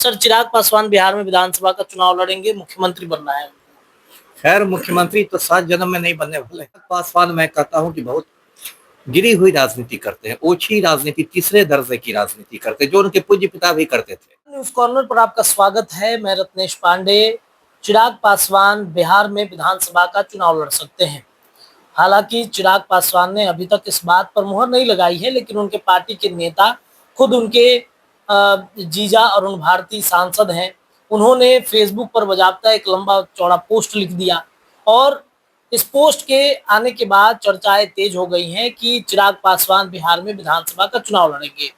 Sir, Chirag Paswan Bihar में विधानसभा का चुनाव लड़ेंगे, मुख्यमंत्री बनना है। खैर, मुख्यमंत्री तो 7 जन्म में नहीं बनने वाले। पासवान मैं कहता हूं कि बहुत गिरी हुई राजनीति करते हैं, ओछी राजनीति, तीसरे दर्जे की राजनीति करते हैं, जो उनके पूज्य पिता भी करते थे। न्यूज कॉर्नर पर आपका स्वागत है। मैं रत्नेश पांडे। चिराग पासवान बिहार में विधानसभा का चुनाव लड़ सकते हैं। हालांकि चिराग पासवान ने अभी तक इस बात पर मुहर नहीं लगाई है, लेकिन उनके पार्टी के नेता, खुद उनके जीजा अरुण भारती सांसद हैं, उन्होंने फेसबुक पर बजाबता एक लंबा चौड़ा पोस्ट लिख दिया और इस पोस्ट के आने के बाद चर्चाएं तेज हो गई हैं कि चिराग पासवान बिहार में विधानसभा का चुनाव लड़ेंगे।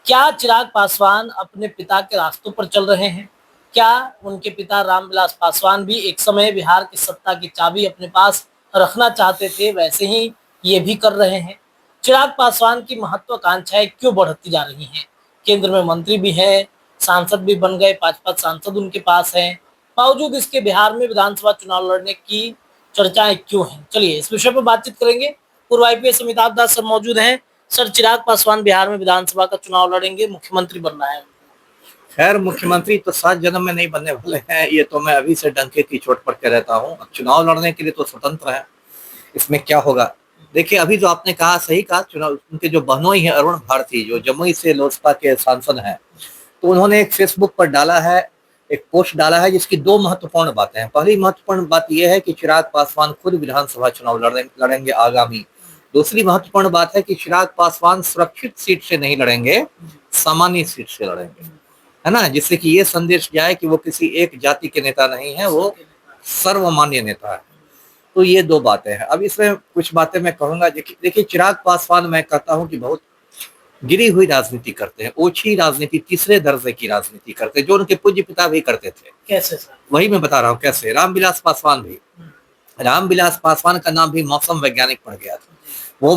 क्या चिराग पासवान अपने पिता के रास्तों पर चल रहे हैं? क्या उनके पिता रामविलास पासवान भी एक समय बिहार की सत्ता की चाबी अपने पास रखना चाहते थे, वैसे ही ये भी कर रहे हैं? चिराग पासवान की महत्वाकांक्षाएं क्यों बढ़ती जा रही हैं? केंद्र में मंत्री भी हैं, सांसद भी बन गए, 5 सांसद उनके पास हैं, बावजूद इसके बिहार में विधानसभा चुनाव लड़ने की चर्चाएं क्यों हैं? चलिए इस विषय पर बातचीत करेंगे। पूर्व आईपीएस अमिताभ दास सर मौजूद हैं। सर, चिराग पासवान बिहार में विधानसभा का चुनाव लड़ेंगे, मुख्यमंत्री बनना है। खैर, मुख्यमंत्री तो 7 जन्म में नहीं बनने वाले हैं, ये तो मैं अभी से डंके की चोट पर कह रहता हूँ। चुनाव लड़ने के लिए तो स्वतंत्र है, इसमें क्या होगा। देखिए, अभी जो आपने कहा सही कहा। चुनाव उनके जो बहनोई है अरुण भारती, जो जमुई से लोजपा के सांसद हैं, तो उन्होंने एक फेसबुक पर डाला है, एक पोस्ट डाला है जिसकी 2 महत्वपूर्ण बातें हैं। पहली महत्वपूर्ण बात यह है कि चिराग पासवान खुद विधानसभा चुनाव लड़ेंगे आगामी। दूसरी महत्वपूर्ण बात है कि चिराग पासवान सुरक्षित सीट से नहीं लड़ेंगे, सामान्य सीट से लड़ेंगे, है ना, जिससे कि ये संदेश जाए कि वो किसी एक जाति के नेता नहीं है, वो सर्वमान्य नेता है। तो ये 2 बातें हैं। अब इसमें कुछ बातें मैं कहूंगा। देखिए, चिराग पासवान मैं कहता हूं कि बहुत गिरी हुई राजनीति करते हैं, ओछी राजनीति, तीसरे दर्जे की राजनीति करते हैं, जो उनके पूज्य पिता भी करते थे। कैसे सर? वही मैं बता रहा हूँ कैसे। रामविलास पासवान भी, रामविलास पासवान का नाम भी मौसम वैज्ञानिक पड़ गया था। वो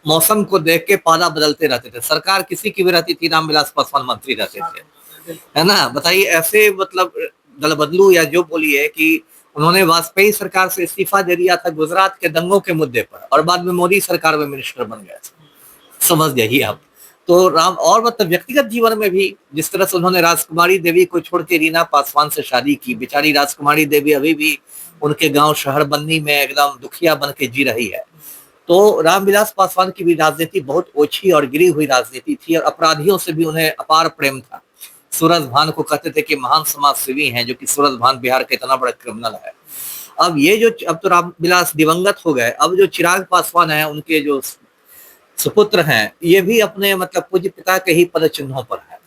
मौसम को देख के पाला बदलते रहते थे। सरकार किसी की भी रहती थी, रामविलास पासवान मंत्री रहते थे, है ना। बताइए, ऐसे मतलब दल बदलू या जो बोलिए कि उन्होंने वाजपेयी सरकार से इस्तीफा दे दिया था गुजरात के दंगों के मुद्दे पर, और बाद में मोदी सरकार में मिनिस्टर बन गए थे। समझ जाइए आप। तो राम, और मतलब व्यक्तिगत जीवन में भी जिस तरह से उन्होंने राजकुमारी देवी को छोड़ के रीना पासवान से शादी की। बेचारी राजकुमारी देवी अभी भी उनके गांव शहर बन्नी में एकदम दुखिया बन के जी रही है। तो रामविलास पासवान की भी राजनीति बहुत ओछी और गिरी हुई राजनीति थी, और अपराधियों से भी उन्हें अपार प्रेम था। सूरज भान को कहते थे कि महान समाज सेवी हैं, जो कि सूरज भान बिहार का इतना बड़ा क्रिमिनल है। अब तो रामविलास दिवंगत हो गए। अब जो चिराग पासवान है, उनके जो सुपुत्र हैं, ये भी अपने मतलब पूज्य पिता के ही पद चिन्हों पर है।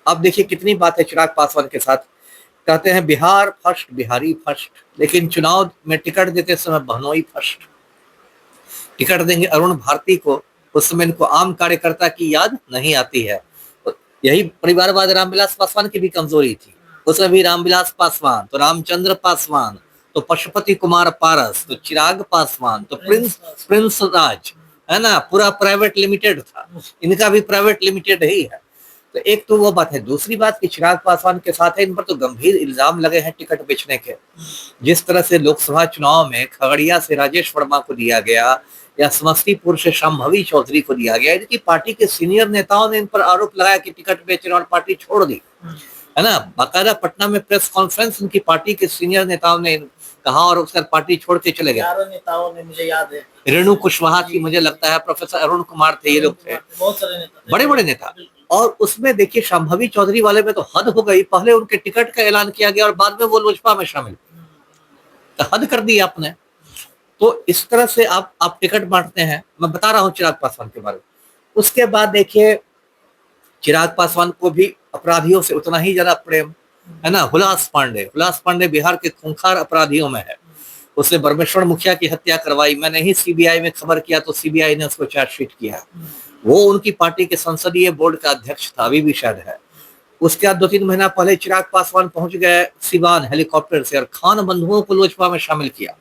अब देखिए कितनी बात है चिराग पासवान के साथ। कहते हैं बिहार फर्स्ट, बिहारी फर्स्ट, लेकिन चुनाव में टिकट देते समय बहनोई फर्स्ट। टिकट देंगे अरुण भारती को, उस समय इनको आम कार्यकर्ता की याद नहीं आती है। तो यही परिवारवाद रामविलास पासवान की भी कमजोरी थी। उसमें भी रामविलास पासवान, तो रामचंद्र पासवान, तो पशुपति कुमार पारस, तो चिराग पासवान, तो प्रिंस राज, है ना, पूरा प्राइवेट लिमिटेड था। इनका भी प्राइवेट लिमिटेड ही है। तो एक तो वो बात है। दूसरी बात कि चिराग पासवान के साथ है, इन पर तो गंभीर इल्जाम लगे हैं टिकट बेचने के। जिस तरह से लोकसभा चुनाव में खगड़िया से राजेश वर्मा को दिया गया, या समस्तीपुर से शांभवी चौधरी को दिया गया, इनकी पार्टी के सीनियर नेताओं ने इन पर आरोप लगाया कि टिकट बेच रहे और पार्टी छोड़ दी, है ना। बाकायदा पटना में प्रेस कॉन्फ्रेंस उनकी पार्टी के सीनियर नेताओं ने कहा, और उसका पार्टी छोड़ के चले गए। नेताओं ने, मुझे याद है, रेणु कुशवाहा थी, मुझे लगता है प्रोफेसर अरुण कुमार थे, ये लोग थे, बहुत सारे नेता, बड़े बड़े नेता। और उसमें देखिए शांभवी चौधरी वाले में तो हद हो गई। पहले उनके टिकट का ऐलान किया गया और बाद में वो लोजपा में शामिल, तो हद कर दी आपने। तो इस तरह से आप टिकट बांटते हैं। मैं बता रहा हूँ चिराग पासवान के बारे में। उसके बाद देखिए, चिराग पासवान को भी अपराधियों से उतना ही ज्यादा प्रेम है ना। हुलास पांडे बिहार के खूंखार अपराधियों में है। उसने बरमेश्वर मुखिया की हत्या करवाई। मैंने ही सीबीआई में खबर किया तो सीबीआई ने उसको चार्जशीट किया। वो उनकी पार्टी के संसदीय बोर्ड का अध्यक्ष था, अभी भी शायद है। उसके बाद 2-3 महीना पहले चिराग पासवान पहुंच गए सिवान हेलीकॉप्टर से, और खान बंधुओं को लोजपा में शामिल किया।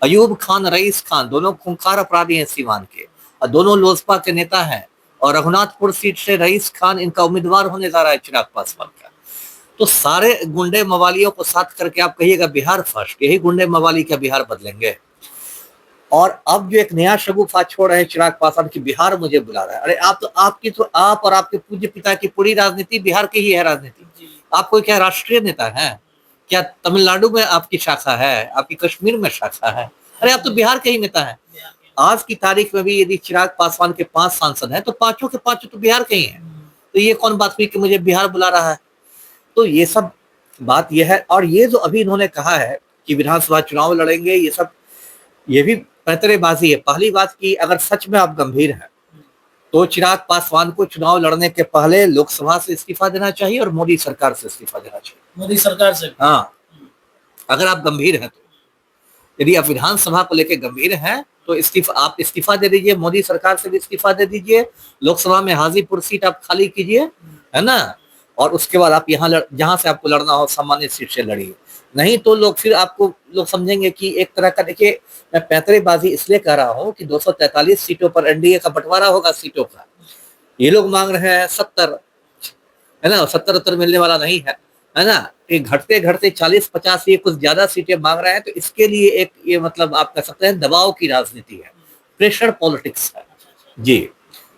अयूब खान, रईस खान, दोनों खूंखार अपराधी हैं सिवान के, और दोनों लोजपा के नेता हैं। और रघुनाथपुर सीट से रईस खान इनका उम्मीदवार होने जा रहा है चिराग पासवान का। तो सारे गुंडे मवालियों को साथ करके आप कहिएगा बिहार फर्स्ट, यही गुंडे मवाली का बिहार बदलेंगे। और अब जो एक नया शगुफा छोड़ रहे हैं चिराग पासवान की, बिहार मुझे बुला रहा है। अरे आप और आपके पूज्य पिता की पूरी राजनीति बिहार की ही है राजनीति। आप कोई क्या राष्ट्रीय नेता है? क्या तमिलनाडु में आपकी शाखा है? आपकी कश्मीर में शाखा है? अरे आप तो बिहार के ही नेता हैं। आज की तारीख में भी यदि चिराग पासवान के 5 सांसद हैं तो पांचों के पांचों तो बिहार के ही हैं। तो ये कौन बात हुई कि मुझे बिहार बुला रहा है? तो ये सब बात ये है। और ये जो अभी इन्होंने कहा है कि विधानसभा चुनाव लड़ेंगे, ये सब ये भी पैंतरेबाजी है। पहली बात कि अगर सच में आप गंभीर हैं तो चिराग पासवान को चुनाव लड़ने के पहले लोकसभा से इस्तीफा देना चाहिए और मोदी सरकार से इस्तीफा देना चाहिए। मोदी सरकार से? हाँ, अगर आप गंभीर हैं तो। यदि आप विधानसभा को लेकर गंभीर हैं तो आप इस्तीफा दे दीजिए, मोदी सरकार से भी इस्तीफा दे दीजिए, लोकसभा में हाजीपुर सीट आप खाली कीजिए, है ना, और उसके बाद आप जहां से आपको लड़ना हो सामान्य सीट से लड़िए। नहीं तो लोग समझेंगे कि एक तरह का, देखिए मैं पैंतरेबाजी इसलिए कह रहा हूँ कि 243 सीटों पर एनडीए का बंटवारा होगा सीटों का। ये लोग मांग रहे हैं 70, है ना, 70 उत्तर मिलने वाला नहीं है ना। ये घटते घटते 40-50 ये कुछ ज्यादा सीटें मांग रहे हैं। तो इसके लिए एक ये मतलब आप कह सकते हैं दबाव की राजनीति है, प्रेशर पॉलिटिक्स है जी।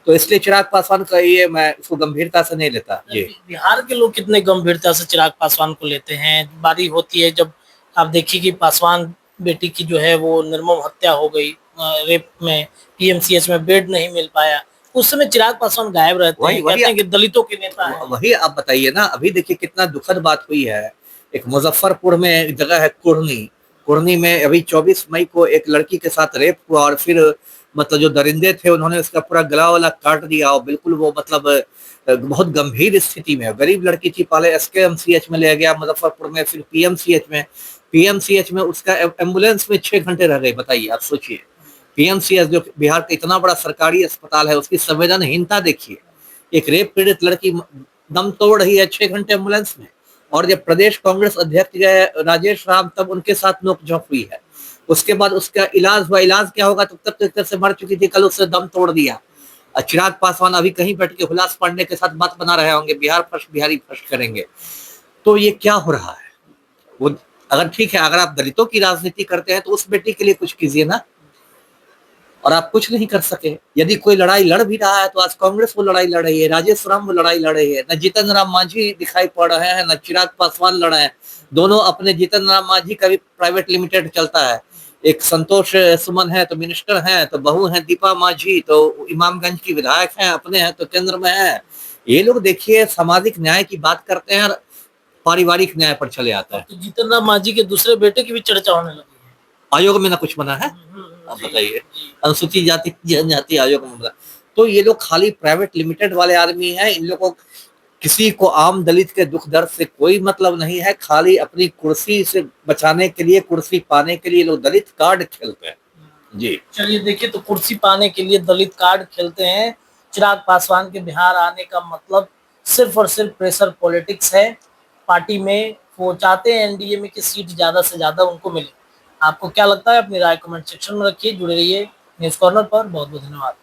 तो इसलिए चिराग पासवान का ये मैं इसको गंभीरता से नहीं लेता जी। बिहार के लोग कितने गंभीरता से चिराग पासवान को लेते हैं? बारी होती है जब आप देखिए कि पासवान बेटी की जो है वो निर्मम हत्या हो गई, रेप में, पीएमसीएच में बेड नहीं मिल पाया, उस समय चिराग पासवान गायब रहते हैं, कहते हैं कि दलितों के नेता है। वही आप बताइए ना, अभी देखिए कितना दुखद बात हुई है। एक मुजफ्फरपुर में एक जगह है कुर्नी में अभी 24 मई को एक लड़की के साथ रेप हुआ और फिर मतलब जो दरिंदे थे उन्होंने उसका पूरा गला वाला काट दिया और बिल्कुल वो मतलब बहुत गंभीर स्थिति में, गरीब लड़की थी। पहले एसकेएमसीएच में ले गया मुजफ्फरपुर में, फिर पीएमसीएच में उसका एम्बुलेंस में 6 घंटे रह गई। बताइए, आप सोचिए, पीएमसीएच जो बिहार का इतना बड़ा सरकारी अस्पताल है उसकी संवेदनहीनता देखिए। एक रेप पीड़ित लड़की दम तोड़ रही है 6 घंटे एम्बुलेंस में, और जब प्रदेश कांग्रेस अध्यक्ष गए राजेश राम तब उनके साथ नोकझोंक हुई है। उसके बाद उसका इलाज हुआ, इलाज क्या होगा, तब तक से मर चुकी थी, कल उससे दम तोड़ दिया। चिराग पासवान अभी कहीं बैठ के हुलास पांडे के साथ बात बना रहे होंगे, बिहार फर्स्ट, बिहारी फर्स्ट करेंगे। तो ये क्या हो रहा है? वो अगर ठीक है, अगर आप दलितों की राजनीति करते हैं तो उस बेटी के लिए कुछ कीजिए ना, और आप कुछ नहीं कर सके। यदि कोई लड़ाई लड़ भी रहा है तो आज कांग्रेस वो लड़ाई लड़ रही है, राजेश राम वो लड़ाई लड़ रही है, न जीतन राम मांझी दिखाई पड़ रहे हैं, न चिराग पासवान लड़ रहे हैं। दोनों अपने, जीतन राम मांझी का भी प्राइवेट लिमिटेड चलता है, एक संतोष सुमन है तो मिनिस्टर हैं, तो बहू है दीपा मांझी तो इमामगंज की विधायक हैं, अपने हैं तो केंद्र में है। ये लोग देखिए सामाजिक न्याय की बात करते हैं और पारिवारिक न्याय पर चले आता है। तो जीतन राम मांझी के दूसरे बेटे की भी चर्चा होने लगी है। आयोग में ना कुछ बना है, आप बताइए, अनुसूचित जाति जनजाति आयोग में बना। तो ये लोग खाली प्राइवेट लिमिटेड वाले आदमी हैं। इन लोगों को, किसी को आम दलित के दुख दर्द से कोई मतलब नहीं है, खाली अपनी कुर्सी से बचाने के लिए, कुर्सी पाने के लिए लोग दलित कार्ड खेलते हैं जी। चलिए देखिए, तो कुर्सी पाने के लिए दलित कार्ड खेलते हैं। चिराग पासवान के बिहार आने का मतलब सिर्फ और सिर्फ प्रेशर पॉलिटिक्स है। पार्टी में वो चाहते हैं एनडीए में कि सीट ज्यादा से ज्यादा उनको मिले। आपको क्या लगता है? अपनी राय कमेंट सेक्शन में रखिए। जुड़े रहिए न्यूज कॉर्नर पर। बहुत बहुत धन्यवाद।